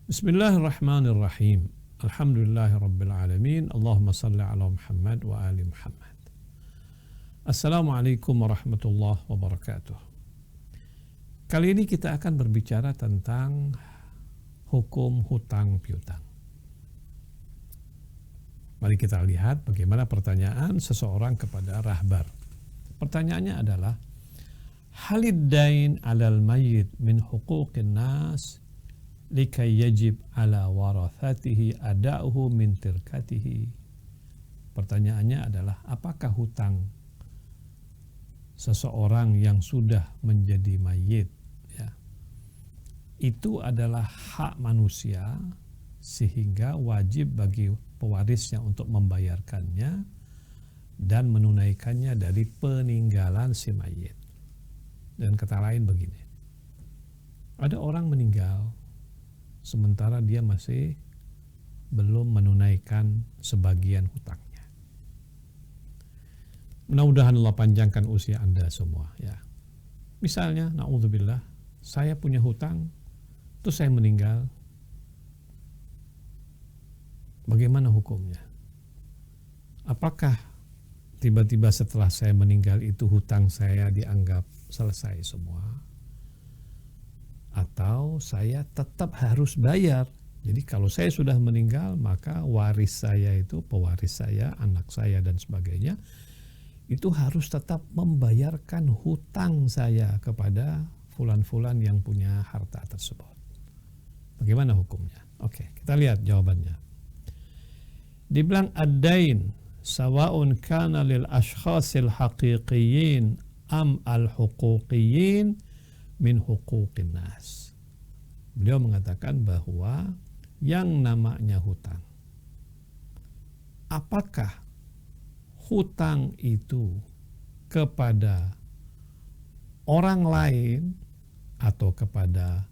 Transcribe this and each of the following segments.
Bismillahirrahmanirrahim. Alhamdulillahirabbil alamin. Allahumma shalli ala Muhammad wa ali Muhammad. Assalamualaikum warahmatullahi wabarakatuh. Kali ini kita akan berbicara tentang hukum hutang piutang. Mari kita lihat bagaimana pertanyaan seseorang kepada rahbar. Pertanyaannya adalah, halid dain alal mayyit min huquqin nas likai yajib ala warathatihi ada'uhu min tirkatihi. Pertanyaannya adalah, apakah hutang seseorang yang sudah menjadi mayit itu adalah hak manusia sehingga wajib bagi pewarisnya untuk membayarkannya dan menunaikannya dari peninggalan si mayit. Dan kata lain begini, ada orang meninggal sementara dia masih belum menunaikan sebagian hutangnya. Mudah-mudahan Allah panjangkan usia Anda semua ya. Misalnya, na'udzubillah, saya punya hutang, terus saya meninggal. Bagaimana hukumnya? Apakah tiba-tiba setelah saya meninggal itu hutang saya dianggap selesai semua? Atau saya tetap harus bayar? Jadi kalau saya sudah meninggal, maka waris saya itu, pewaris saya, anak saya dan sebagainya, itu harus tetap membayarkan hutang saya kepada fulan-fulan yang punya harta tersebut. Bagaimana hukumnya? Oke, kita lihat jawabannya. Dibilang ad-dain sawa'un kana lil ashkhasil haqiqiyyin am al-huquqiyyin min huquqin nas. Beliau mengatakan bahwa yang namanya hutang, apakah hutang itu kepada orang lain atau kepada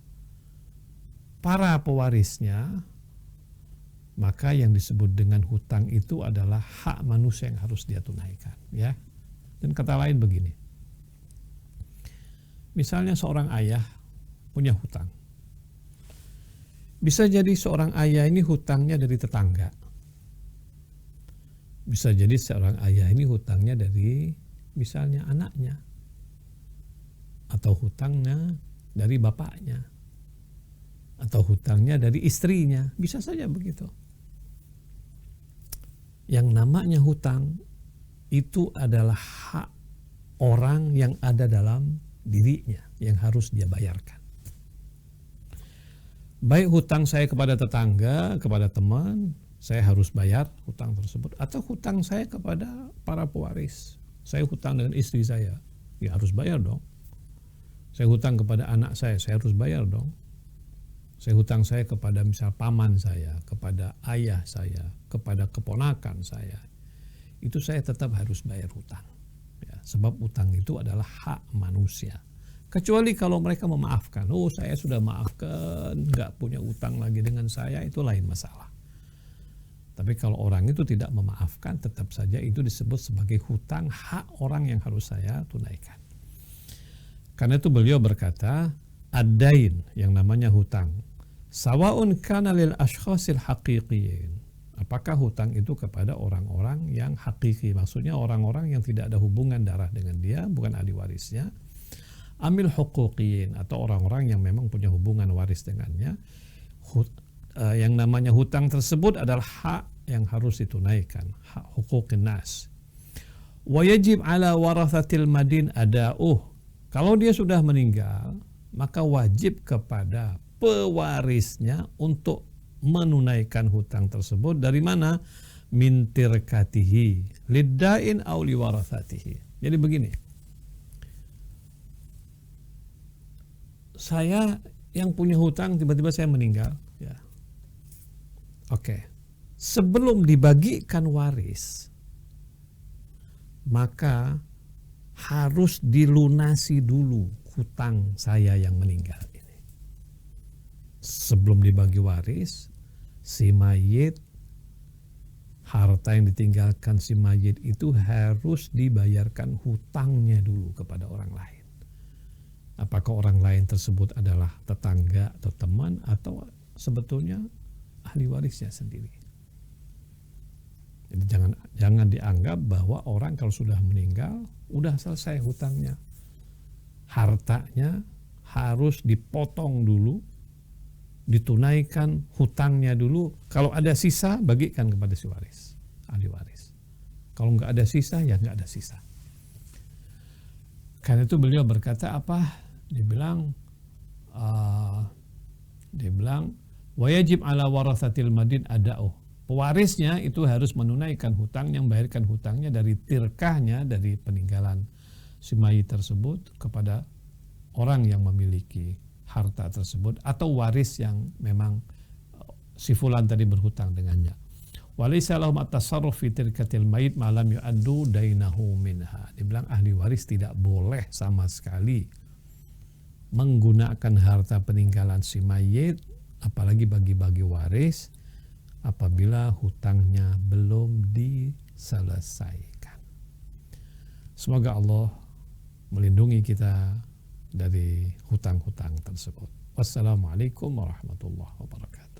para pewarisnya, maka yang disebut dengan hutang itu adalah hak manusia yang harus dia tunaikan, ya. Dan kata lain begini, misalnya seorang ayah punya hutang. Bisa jadi seorang ayah ini hutangnya dari tetangga. Bisa jadi seorang ayah ini hutangnya dari misalnya anaknya. Atau hutangnya dari bapaknya. Atau hutangnya dari istrinya. Bisa saja begitu. Yang namanya hutang itu adalah hak orang yang ada dalam dirinya yang harus dia bayarkan. Baik hutang saya kepada tetangga, kepada teman, saya harus bayar hutang tersebut. Atau hutang saya kepada para pewaris. Saya hutang dengan istri saya, ya harus bayar dong. Saya hutang kepada anak saya harus bayar dong. Saya hutang saya kepada misal paman saya, kepada ayah saya, kepada keponakan saya. Itu saya tetap harus bayar hutang. Ya, sebab hutang itu adalah hak manusia. Kecuali kalau mereka memaafkan. Oh, saya sudah maafkan, nggak punya hutang lagi dengan saya, itu lain masalah. Tapi kalau orang itu tidak memaafkan, tetap saja itu disebut sebagai hutang, hak orang yang harus saya tunaikan. Karena itu beliau berkata, ad-dain, yang namanya hutang, sawa'un kana lil ashkhasil haqiqiyyin. Apakah hutang itu kepada orang-orang yang hakiki, maksudnya orang-orang yang tidak ada hubungan darah dengan dia, bukan ahli warisnya, amil huquqiyyin, atau orang-orang yang memang punya hubungan waris dengannya. Yang namanya hutang tersebut adalah hak yang harus ditunaikan, hak huquqin nas. Wa yajib ala warathatil madin ada'uh. Kalau dia sudah meninggal, maka wajib kepada pewarisnya untuk menunaikan hutang tersebut. Dari mana? Min tirkatihi liddain aw liwarathatihi. Jadi begini, saya yang punya hutang, tiba-tiba saya meninggal, ya. Oke. Sebelum dibagikan waris, maka harus dilunasi dulu hutang saya yang meninggal ini. Sebelum dibagi waris, si mayit, harta yang ditinggalkan si mayit itu harus dibayarkan hutangnya dulu kepada orang lain. Apakah orang lain tersebut adalah tetangga atau teman atau sebetulnya ahli warisnya sendiri. Jadi jangan dianggap bahwa orang kalau sudah meninggal udah selesai hutangnya. Hartanya harus dipotong dulu, ditunaikan hutangnya dulu. Kalau ada sisa, bagikan kepada si waris, ahli waris. Kalau nggak ada sisa, ya nggak ada sisa. Karena itu beliau berkata apa? Dibilang wajib ala warathatil madin ada'uh. Pewarisnya itu harus menunaikan hutangnya, membayarkan hutangnya dari tirkahnya, dari peninggalan si mayit tersebut kepada orang yang memiliki harta tersebut atau waris yang memang si fulan tadi berhutang dengannya. Walaysa lahum at-tasarruf fi tirkatil mayit ma lam yu'addu dainahu minha. Dibilang ahli waris tidak boleh sama sekali menggunakan harta peninggalan si mayit, apalagi bagi-bagi waris, apabila hutangnya belum diselesaikan. Semoga Allah melindungi kita dari hutang-hutang tersebut. Wassalamualaikum warahmatullahi wabarakatuh.